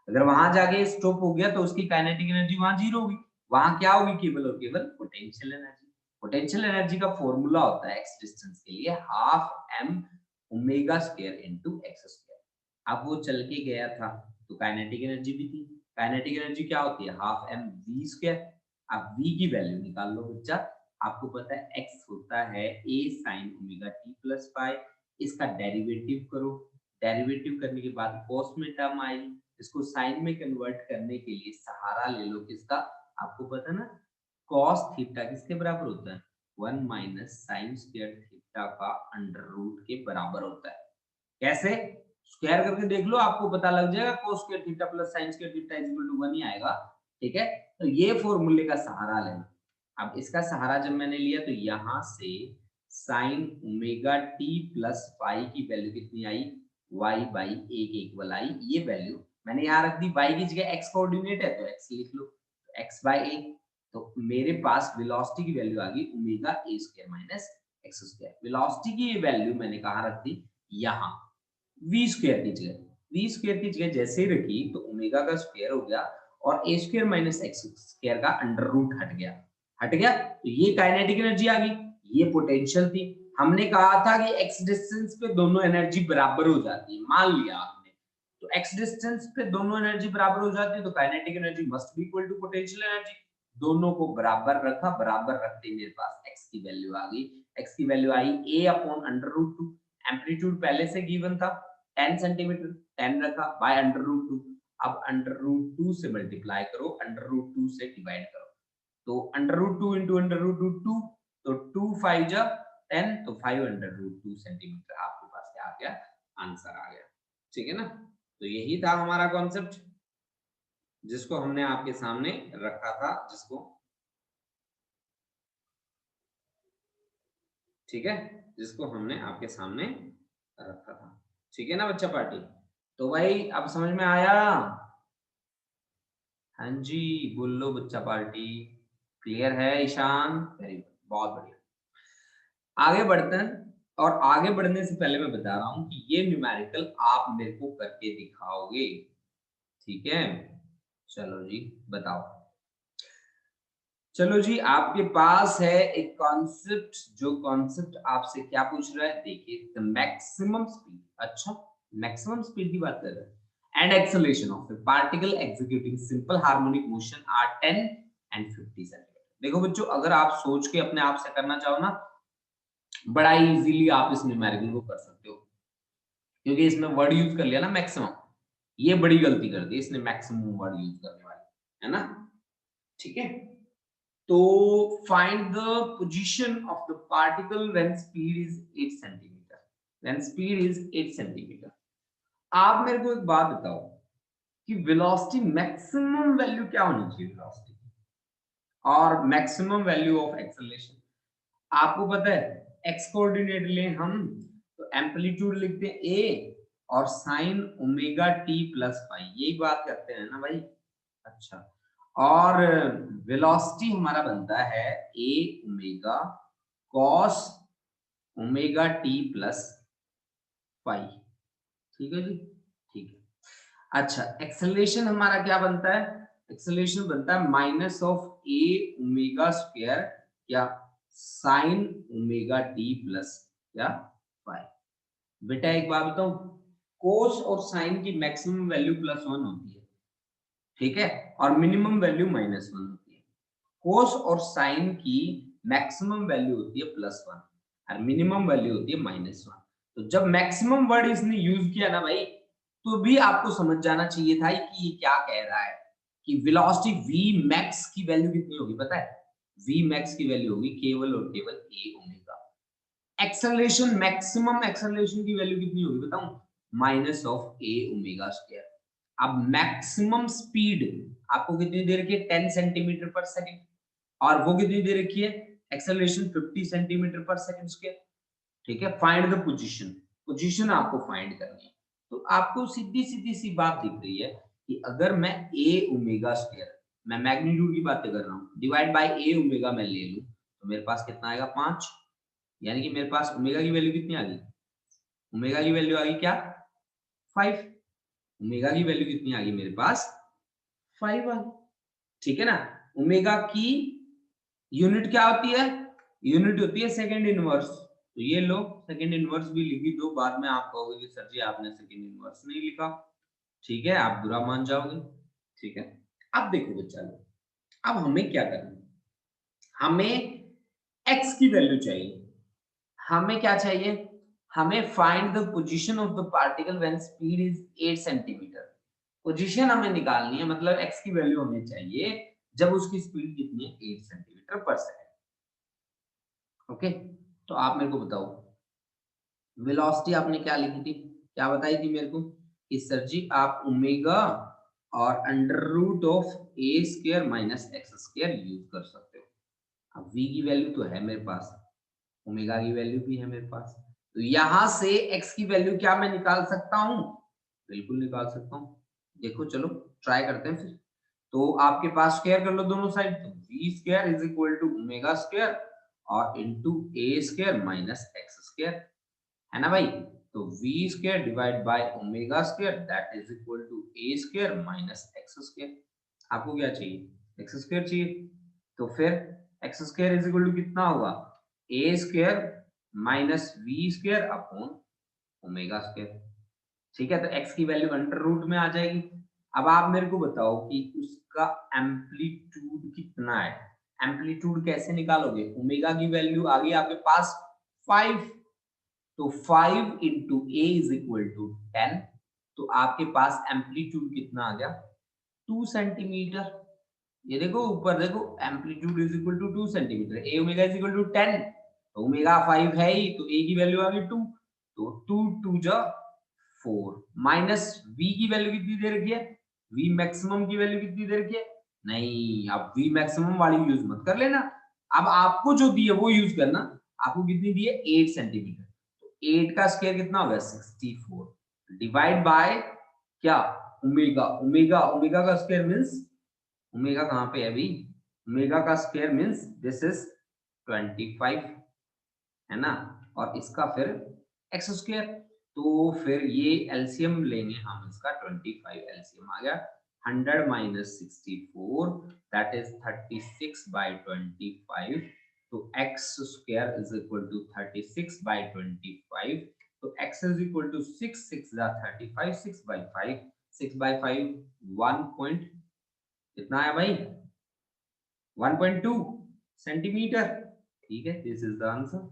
अगर वहां जाके स्टॉप हो गया तो उसकी काइनेटिक एनर्जी वहां जीरो होगी। वहां क्या होगी, केवल और केवल पोटेंशियल एनर्जी। पोटेंशियल एनर्जी का फॉर्मूला होता है एक्स डिस्टेंस के लिए half m omega square into x square. अब वो चल के गया था तो काइनेटिक एनर्जी भी थी। काइनेटिक एनर्जी क्या होती है, हाफ एम वी स्क्वायर। अब वी की वैल्यू निकाल लो बच्चा, आपको पता है x होता है a sin omega t plus five. इसका डेरिवेटिव करो, डेरिवेटिव करने के बाद cos में टर्म आएगी, इसको साइन में कन्वर्ट करने के लिए सहारा ले लो किसका, आपको पता है ना cos थीटा किसके बराबर होता है, 1 माइनस साइन स्क्वायर थीटा का अंडर रूट के बराबर होता है। कैसे, स्क्वायर करके देख लो, आपको पता लग जाएगा cos square theta plus sin square theta equal to 1 ही आएगा। ठीक है, तो ये फॉर्मूले का सहारा लेना। अब इसका सहारा जब मैंने लिया तो यहां से sin omega t plus phi की वैल्यू कितनी आई, y बाई a के इक्वल आई। ये वैल्यू मैंने यहाँ रख दी, y की जगह x कोऑर्डिनेट है तो x लिख लो, x बाई a। तो मेरे पास वेलोसिटी की वैल्यू आ गई omega a square minus x square. Velocity की ये वैल्यू मैंने कहाँ रख दी, यहाँ v स्क्वायर की जगह। v स्क्वायर की जगह जैसे ही रखी तो ओमेगा का स्क्वायर हो गया और a square minus x square का अंडर रूट हट गया, हट गया तो ये काइनेटिक एनर्जी आ गई, ये पोटेंशियल थी। हमने कहा था कि x डिस्टेंस पे दोनों एनर्जी बराबर हो जाती है, मान लिया आपने, तो x डिस्टेंस पे दोनों एनर्जी बराबर हो जाती है तो kinetic energy must be equal to potential energy. दोनों को बराबर रखा, बराबर रखते मेरे पास x की वैल्यू आ गई, x की वैल्यू आई a upon under root 2। Amplitude पहले से गिवन था 10 सेंटीमीटर, 10 रखा बाय अंडर रूट 2। अब अंडर रूट 2 से मल्टीप्लाई करो, अंडर रूट 2 से डिवाइड करो, तो under root 2 into under root 2, तो 2 5 जा 10, तो 5 अंडर रूट 2 सेंटीमीटर आपके पास क्या आ गया, आंसर आ गया। ठीक है ना, तो यही था हमारा कॉन्सेप्ट जिसको हमने आपके सामने रखा था, जिसको, ठीक है, जिसको हमने आपके सामने रखा था। ठीक है ना बच्चा पार्टी, तो भाई अब समझ में आया, हाँ जी बोलो बच्चा पार्टी, क्लियर है ईशान, वेरी गुड, बहुत बढ़िया। आगे बढ़ते हैं, और आगे बढ़ने से पहले मैं बता रहा हूं कि ये न्यूमेरिकल आप मेरे को करके दिखाओगे, ठीक है, चलो जी बताओ। चलो जी, आपके पास है एक कॉन्सेप्ट, जो कॉन्सेप्ट आपसे क्या पूछ रहा है, देखिए, द मैक्सिमम स्पीड, अच्छा मैक्सिमम स्पीड की बात कर रहे हैं, and acceleration of a particle executing simple harmonic motion are 10 and 50 centimetre. देखो बच्चों, अगर आप सोच के अपने आप से करना चाहो ना, बड़ा इजीली आप इस न्यूमेरिकल को कर सकते हो, क्योंकि इसमें वर्ड यूज कर लिया ना मैक्सिमम, ये बड़ी गलती कर दी इसने, मैक्सिमम वर्ड यूज करने वाली, है ना, ठीक है। तो find the position of the particle when speed is 8 centimetre, when speed is 8 centimetre. आप मेरे को एक बात बताओ कि वेलोसिटी मैक्सिमम वैल्यू क्या होनी चाहिए वेलोसिटी और मैक्सिमम वैल्यू ऑफ एक्सेलरेशन। आपको पता है एक्स कोऑर्डिनेट लें हम तो एम्पलीट्यूड लिखते हैं a और sine omega t plus phi, यही बात करते हैं ना भाई। अच्छा, और वेलोसिटी हमारा बनता है a omega cos omega t plus phi, ठीक है जी, ठीक है। अच्छा, एक्सेलरेशन हमारा क्या बनता है, एक्सेलरेशन बनता है minus of a omega square या साइन ओमेगा टी प्लस क्या फाई। बेटा एक बात बताऊं, कोस और साइन की मैक्सिमम वैल्यू +1 होती है, ठीक है, और मिनिमम वैल्यू -1 होती है। कोस और साइन की मैक्सिमम वैल्यू होती है +1 और मिनिमम वैल्यू होती है -1। तो जब मैक्सिमम वर्ड इसने यूज किया ना भाई, तो भी आपको समझ जाना चाहिए था कि ये क्या कह रहा है, कि वेलोसिटी v मैक्स की वैल्यू कितनी होगी पता है, v मैक्स की वैल्यू होगी केवल और केवल a omega. Acceleration, maximum acceleration की वैल्यू कितनी होगी बताऊं, minus of A omega square. अब मैक्सिमम स्पीड आपको कितनी दे रखी है, 10 सेंटीमीटर पर सेकंड, और वो कितनी दे रखी है, एक्सेलरेशन 50 सेंटीमीटर पर सेकंड स्क्वायर। ठीक है, फाइंड द पोजीशन, पोजीशन आपको फाइंड करनी है। तो आपको सीधी सीधी सी बात दिख रही है कि अगर मैं ए ओमेगा स्क्वायर, मैं मैग्नीट्यूड की बातें कर रहा हूं, डिवाइड बाय ए ओमेगा मैं ले लूं, तो मेरे पास कितना आएगा, 5। यानी कि मेरे पास ओमेगा की वैल्यू कितनी आ गई, ओमेगा की वैल्यू आ गई क्या, 5। ओमेगा की वैल्यू कितनी आ गई मेरे पास, 5 आ गई। ठीक है ना, ओमेगा की यूनिट क्या होती है, यूनिट होती है सेकंड इनवर्स। तो ये लो सेकंड इनवर्स भी लिखी दो, बाद में आप कहोगे कि सर जी आपने सेकंड इनवर्स नहीं लिखा। ठीक है, आप बुरा मान जाओगे। ठीक है, अब देखो बच्चा लोग, अब हमें क्या करना है, हमें x की वैल्यू चाहिए। हमें क्या चाहिए, हमें find the position of the particle when speed is 8 centimetre. Position हमें निकालनी है, मतलब x की वैल्यू हमें चाहिए जब उसकी स्पीड कितनी है, 8 सेंटीमीटर पर सेकंड। ओके, तो आप मेरे को बताओ वेलोसिटी आपने क्या लिखी थी, क्या बताई थी मेरे को कि सर जी आप ओमेगा और under root of a square minus x square use कर सकते हो। अब v की वैल्यू तो है मेरे पास, ओमेगा की वैल्यू भी है मेरे पास, तो यहां से x की वैल्यू क्या मैं निकाल सकता हूं, बिल्कुल निकाल सकता हूं। देखो चलो ट्राई करते हैं फिर। तो आपके पास स्क्वायर कर लो दोनों साइड, तो v square is equal to omega square और into a square minus x square, है ना भाई। तो v square divide by omega square that is equal to a square minus x square. आपको क्या चाहिए, x स्क्वायर चाहिए, तो फिर x square is equal to कितना होगा, a square minus v square upon omega square. ठीक है, तो x की वैल्यू अंडर रूट में आ जाएगी। अब आप मेरे को बताओ कि उसका एम्पलीट्यूड कितना है, एम्पलीट्यूड कैसे निकालोगे, ओमेगा की वैल्यू आ गई आपके पास 5, तो 5 into a is equal to 10, तो आपके पास एम्पलीट्यूड कितना आ गया, 2 सेंटीमीटर। ये देखो ऊपर देखो, amplitude is equal to 2 centimetre, a omega is equal to 10, तो ओमेगा 5 है ही, तो ए की वैल्यू आ गई 2, तो 2 2 जा 4 माइनस v की वैल्यू कितनी दे रखी है, v मैक्सिमम की वैल्यू कितनी दे रखी है, नहीं अब v मैक्सिमम वाली यूज मत कर लेना, अब आपको जो दी है वो यूज करना। आपको कितनी दी है, 8 सेंटीमीटर, तो 8 का स्क्वायर कितना होगा, 64 डिवाइड बाय क्या, ओमेगा, ओमेगा ओमेगा का स्क्वायर मींस, ओमेगा कहां पे है अभी, ओमेगा का स्क्वायर मींस दिस इज 25, है ना, और इसका फिर एक्स स्क्वायर, तो फिर ये एलसीएम लेंगे हम इसका, 25 एलसीएम आ गया, 100 माइनस 64 दैट इज 36 बाय 25, तो x square is equal to 36 by 25, तो x इज इक्वल टू 6 6 जा 35, 6 बाय 5, 6 बाय 5 1 पॉइंट कितना है भाई, 1.2 सेंटीमीटर। ठीक है, दिस इज द आंसर।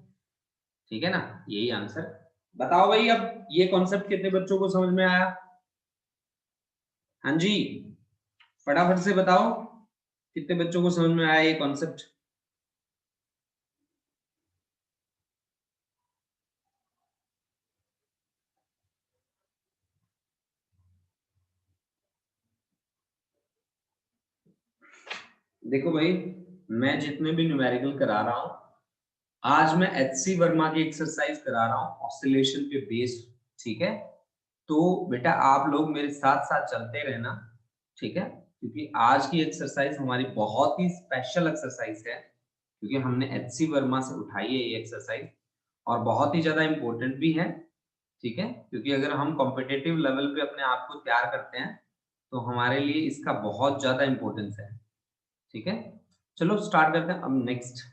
ठीक है ना, यही आंसर। बताओ भाई अब ये कॉन्सेप्ट कितने बच्चों को समझ में आया, हाँ जी फटाफट से बताओ कितने बच्चों को समझ में आया ये कॉन्सेप्ट। देखो भाई, मैं जितने भी न्यूमेरिकल करा रहा हूं, आज मैं एचसी वर्मा की एक्सरसाइज करा रहा हूं ऑसिलेशन पे बेस्ड। ठीक है, तो बेटा आप लोग मेरे साथ साथ चलते रहना। ठीक है, क्योंकि आज की एक्सरसाइज हमारी बहुत ही स्पेशल एक्सरसाइज है, क्योंकि हमने एचसी वर्मा से उठाई है ये एक्सरसाइज, और बहुत ही ज्यादा इंपॉर्टेंट भी है। ठीक है, क्योंकि अगर हम कॉम्पिटिटिव लेवल पे अपने आप को तैयार करते हैं तो हमारे लिए इसका बहुत ज्यादा इंपॉर्टेंस है। ठीक है, चलो स्टार्ट करते हैं अब next.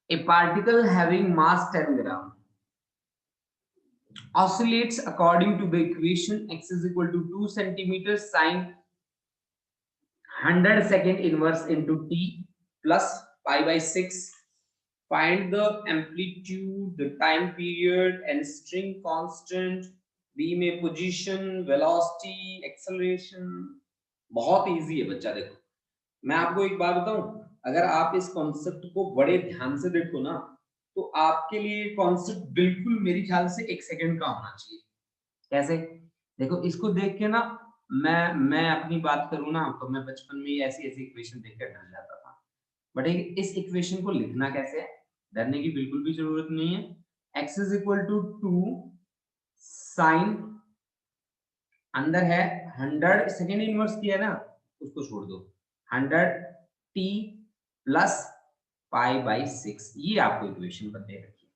A particle having mass 10 gram oscillates according to the equation x is equal to 2 centimeters sine 100 second inverse into t plus pi by 6. Find the amplitude, the time period and string constant, b में position, velocity, acceleration। बहुत easy है बच्चा। देखो मैं आपको एक बात बताऊं, अगर आप इस कॉन्सेप्ट को बड़े ध्यान से देखो ना, तो आपके लिए कॉन्सेप्ट बिल्कुल मेरे ख्याल से 1 सेकंड का होना चाहिए। कैसे? देखो इसको देख के ना मैं अपनी बात करूँ ना तो मैं बचपन में ही ऐसी-ऐसी इक्वेशन देख कर डर जाता था। बट इस इक्वेशन को लिखना कैसे है? डरने की बिल्कुल भी ज़रूरत नहीं है। x is equal to 2 sine अंदर है 100 सेकंड इन्वर्स किया है ना, उसको छोड़ दो। 100 t प्लस पाई बाई 6 ये आपको इक्वेशन दे रखी है।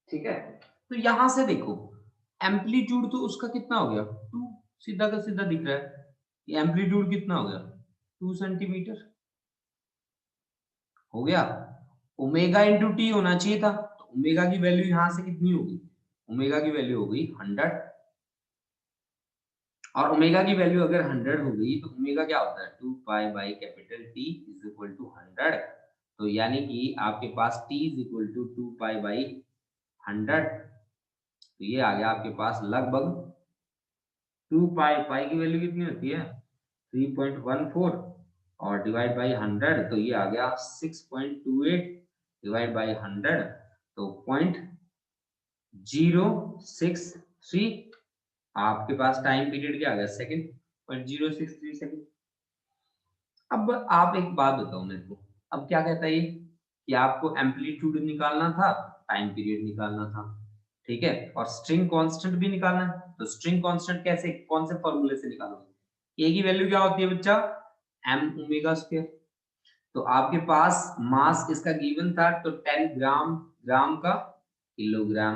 ठीक है? तो यहां से देखो एम्पलीट्यूड तो उसका कितना हो गया 2 सीधा का सीधा दिख रहा है। ये एम्पलीट्यूड कितना हो गया 2 सेंटीमीटर हो गया। ओमेगा इंटू टी होना चाहिए था तो ओमेगा की वैल्यू यहां से कितनी होगी ओमेगा की वैल्यू हो गई 100 और ओमेगा की वैल्यू अगर 100 हो गई तो ओमेगा क्या होता है 2 pi by capital T is equal to 100 तो यानी कि आपके पास t is equal to 2 pi by 100 तो ये आ गया आपके पास लगभग 2 पाई पाई की वैल्यू कितनी होती है 3.14 और डिवाइड बाई 100 तो ये आ गया 6.28 डिवाइड बाई 100 तो 0.063 आपके पास टाइम पीरियड क्या आ गया सेकंड 0.063 सेकंड। अब आप एक बात बताओ मेरे को अब क्या कहता है ये कि आपको एम्पलीट्यूड निकालना था टाइम पीरियड निकालना था ठीक है और स्ट्रिंग कांस्टेंट भी निकालना है तो स्ट्रिंग कांस्टेंट कैसे कौन से फॉर्मूले से निकालोगे ए की वैल्यू क्या होती है बच्चा m ओमेगा स्क्वायर तो आपके पास मास इसका गिवन था तो 10 ग्राम ग्राम का किलोग्राम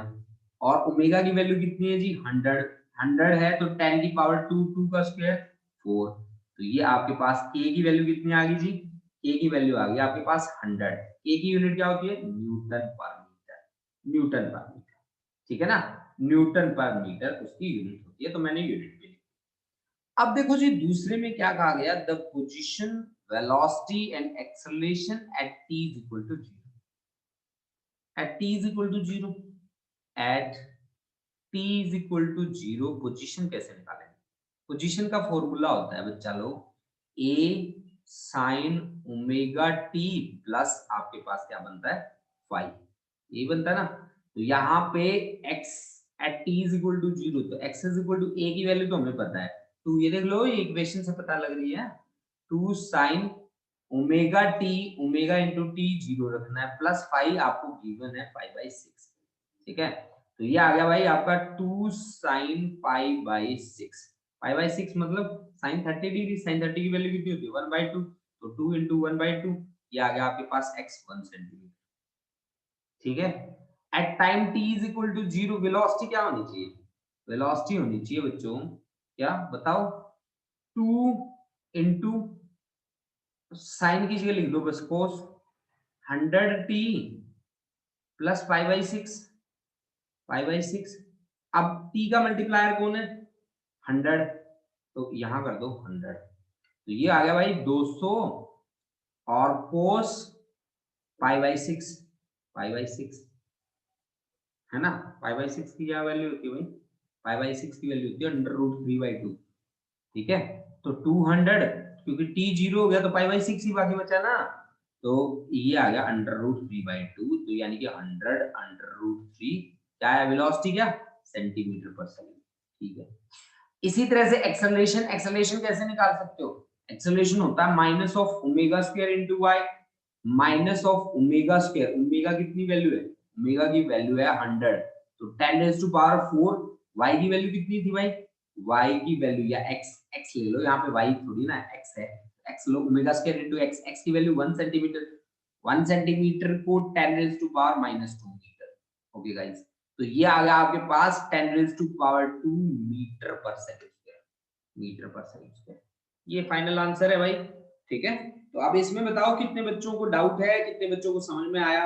और ओमेगा की वैल्यू कितनी है जी 100 है तो 10 की पावर 2 का स्क्वायर 4 तो ये आपके पास k की वैल्यू कितनी आ गई जी k की वैल्यू आ गई आपके पास 100 k की यूनिट क्या होती है न्यूटन पर मीटर ठीक है ना न्यूटन पर मीटर उसकी यूनिट होती है तो मैंने यूनिट भी लिखी अब देखो जी दूसरे में क्या कहा गया the position velocity and acceleration at t is equal to 0 at t is equal to 0 at t is equal to 0 position कैसे निकालेंगे पोजीशन का फॉर्मूला होता है बच्चा लोग a sin omega t plus आपके पास क्या बनता है phi ये बनता है ना तो यहाँ पे x at t is equal to 0 तो x is equal to a की वैल्यू तो हमें पता है तो ये देख लो ये इक्वेशन से पता लग रही है 2 sin omega T omega into T 0 रखना है प्लस फाइव आपको गिवन है 5/6 ठीक है तो ये आ गया भाई आपका 2 sin पाई बाई 6 5/6 मतलब sin 30 डिग्री sin 30 की वैल्यू कितनी होती है 1/2 तो 2 into 1/2 ये आ गया आपके पास x 1 सेंटीमीटर ठीक है at time t is equal to 0 velocity क्या होनी चाहिए वेलोसिटी होनी चाहिए बच्चों क्या बताओ 2 into साइन की जगह लिख दो बस cos 100t प्लस 5/6 अब t का मल्टीप्लायर कौन है 100 तो यहां कर दो 100 तो ये आ गया भाई 200 और cos 5/6 है ना 5/6 की क्या वैल्यू होती है भाई 5/6 की वैल्यू होती है √3/2 ठीक है तो 200 क्योंकि t 0 हो गया तो 5/6 ही बाकी बचा ना तो ये आ गया √3/2 तो यानी कि 100 √3 क्या है वेलोसिटी क्या सेंटीमीटर पर सेकंड ठीक है इसी तरह से एक्सेलरेशन कैसे निकाल सकते हो एक्सेलरेशन होता है minus of omega square into y minus of omega square omega कितनी वैल्यू है ओमेगा की वैल्यू है 100 तो 10 रेज़ टू पावर 4 y की वैल्यू कितनी थी भाई y की वैल्यू या x ले लो यहाँ पे y थोड़ी ना x है x लो ओमेगा स्क्वायर इनटू x की वैल्यू 1 सेंटीमीटर 1 सेंटीमीटर को 10 raise to power -2 metre okay guys तो ये आ गया आपके पास 10 रेज़ टू पावर 2 मीटर पर सेकंड स्क्वायर ये फाइनल आंसर है भाई ठीक है तो अब इसमें बताओ कितने बच्चों को डाउट है कितने बच्चों को समझ में आया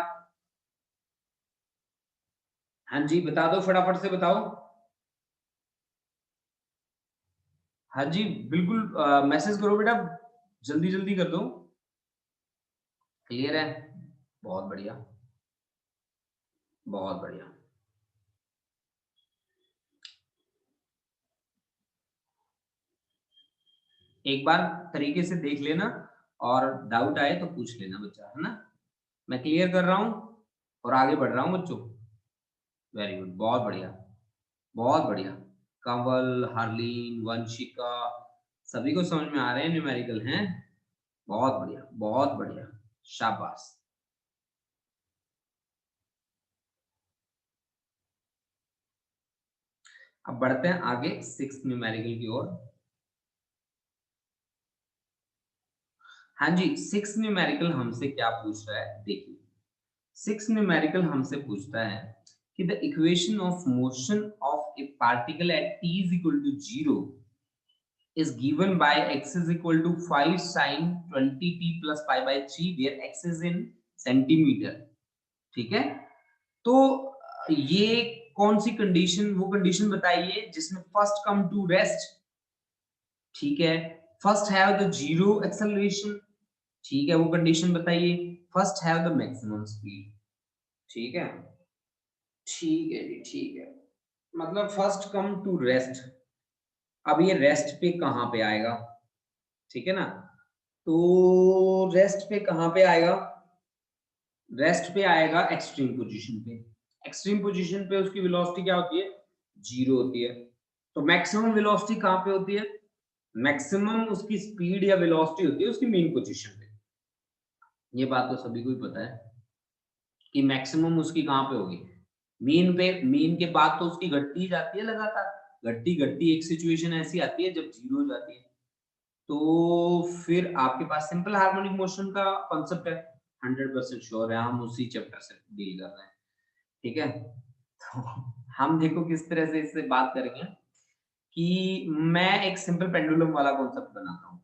हाँ जी बता दो फटाफट से बताओ हाँ जी बिल्कुल मैसेज करो बेटा जल्दी जल्दी कर दो क्लियर है बहुत बढ़िया बहुत बढ़िया एक बार तरीके से देख लेना और डाउट आए तो पूछ लेना बच्चा है ना मैं क्लियर कर रहा हूं और आगे बढ़ रहा हूँ बच्चों। वेरी गुड, बहुत बढ़िया, बहुत बढ़िया। कंवल, हरलीन, वंशिका, सभी को समझ में आ रहे हैं न्यूमेरिकल हैं? बहुत बढ़िया, बहुत बढ़िया, शाबाश। अब बढ़ते हैं आगे 6th न्यूमेरिकल की ओर। हाँ जी, 6th न्यूमेरिकल हमसे क्या पूछ रहा है, देखिए 6th न्यूमेरिकल हमसे पूछता है कि the equation of motion of a particle at t is equal to 0 is given by x is equal to 5 sin 20t plus pi by 3 where x is in centimeter। ठीक है, तो ये कौन सी condition, वो कंडीशन बताइए जिसमें first come to rest, ठीक है, first have the zero acceleration, ठीक है, वो कंडीशन बताइए, first have the maximum speed. ठीक है, ठीक है जी, ठीक है, मतलब फर्स्ट कम टू रेस्ट। अब ये रेस्ट पे कहां पे आएगा, ठीक है ना, तो रेस्ट पे कहां पे आएगा, रेस्ट पे आएगा एक्सट्रीम पोजीशन पे। एक्सट्रीम पोजीशन पे उसकी वेलोसिटी क्या होती है, जीरो होती है। तो मैक्सिमम वेलोसिटी कहां पे होती है, मैक्सिमम उसकी स्पीड या वेलोसिटी होती है उसकी मेन पोजीशन पे। ये बात तो सभी को ही पता है कि मैक्सिमम उसकी कहां पे होगी, मीन पे। मीन के बाद तो उसकी घटती ही जाती है लगातार, घटती घटती एक सिचुएशन ऐसी आती है जब जीरो हो जाती है। तो फिर आपके पास सिंपल हार्मोनिक मोशन का कॉन्सेप्ट है, 100% श्योर है, हम उसी चैप्टर से डील कर रहे हैं। ठीक है, तो हम देखो किस तरह से इससे बात करेंगे कि मैं एक सिंपल पेंडुलम वाला कॉन्सेप्ट बनाता हूँ।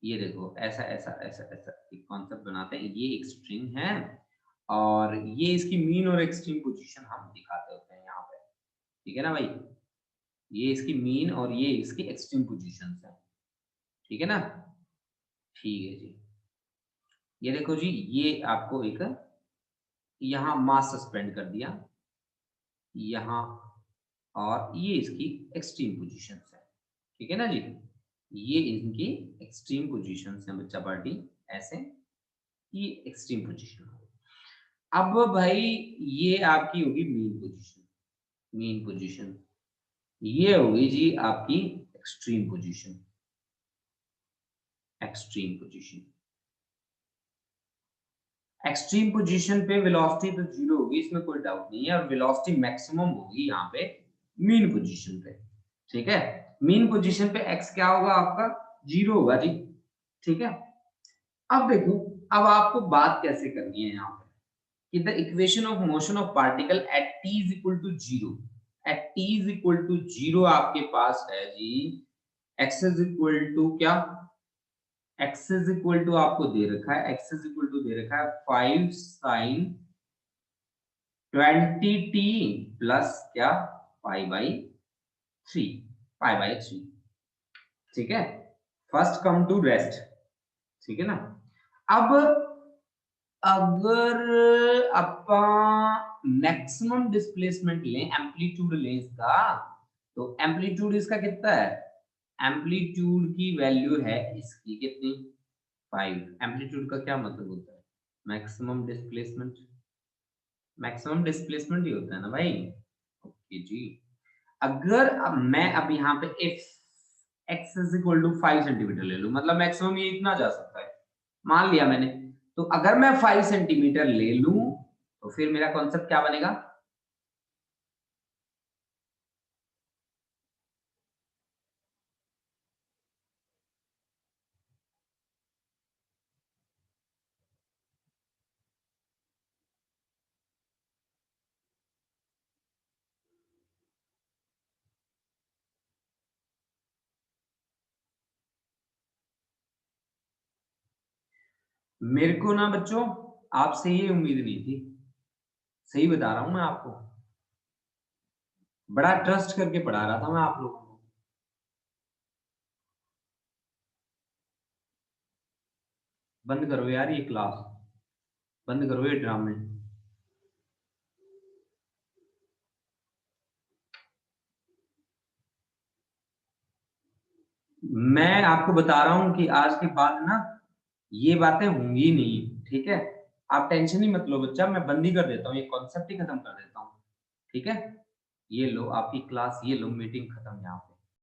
ये देखो ऐसा ऐसा ऐसा ऐसा एक कॉन्सेप्ट बनाते हैं, ये एक स्ट्रिंग है और ये इसकी मीन और एक्सट्रीम पोजीशन हम दिखाते होते हैं यहाँ पे। ठीक है ना भाई, ये इसकी मीन और ये इसकी एक्सट्रीम पोजीशन है। ठीक है ना, ठीक है जी। ये देखो जी, ये आपको एक यहाँ मास सस्पेंड कर दिया यहाँ, और ये इसकी एक्सट्रीम पोजीशन है। ठीक है ना जी, ये इनकी एक्सट्रीम पोजीशन है बच्चा पार्टी, ऐसे ये एक्सट्रीम पोजीशन। अब भाई ये आपकी होगी मीन पोजीशन, मीन पोजीशन, ये होगी जी आपकी extreme position, extreme position. Extreme position पे वेलोसिटी तो जीरो होगी, इसमें कोई डाउट नहीं है, और वेलोसिटी मैक्सिमम होगी यहाँ पे मीन पोजीशन पे। ठीक है, मीन पोजीशन पे एक्स क्या होगा आपका, जीरो होगा जी। ठीक है, अब देखो, अब आपको बात कैसे करनी है यहाँ पे कि the equation of motion of particle at t is equal to 0, at t is equal to 0 आपके पास है जी, x is equal to क्या, x is equal to आपको दे रखा है, x is equal to दे रखा है 5 sin 20t प्लस क्या, pi by 3, pi by 3। ठीक है, फर्स्ट कम टू रेस्ट। ठीक है ना, अब अगर अपा मैक्सिमम डिस्प्लेसमेंट लें, एम्पलीट्यूड लें इसका, तो एम्पलीट्यूड इसका कितना है, एम्पलीट्यूड की वैल्यू है इसकी कितनी, 5। एम्पलीट्यूड का क्या मतलब होता है, मैक्सिमम डिस्प्लेसमेंट, मैक्सिमम डिस्प्लेसमेंट ही होता है ना भाई। ओके जी, अगर अब मैं अब यहाँ पे if x is equal to 5 centimetre ले लूं, मतलब मैक्सिमम ये इतना जा सकता है, मान लिया मैंने। तो अगर मैं 5 सेंटीमीटर ले लूं तो फिर मेरा कॉन्सेप्ट क्या बनेगा, मेरे को ना बच्चों आपसे ये उम्मीद नहीं थी, सही बता रहा हूं मैं आपको, बड़ा ट्रस्ट करके पढ़ा रहा था मैं आप लोगों को। बंद करो यार ये क्लास, बंद करो ये ड्रामे। मैं आपको बता रहा हूं कि आज के बाद ना ये बातें होंगी नहीं, ठीक है। आप टेंशन ही मत लो बच्चा, मैं बंद ही कर देता हूँ, ये कॉन्सेप्ट ही खत्म कर देता हूँ। ठीक है? ये लो आपकी क्लास, ये लो मीटिंग खत्म यहाँ पे।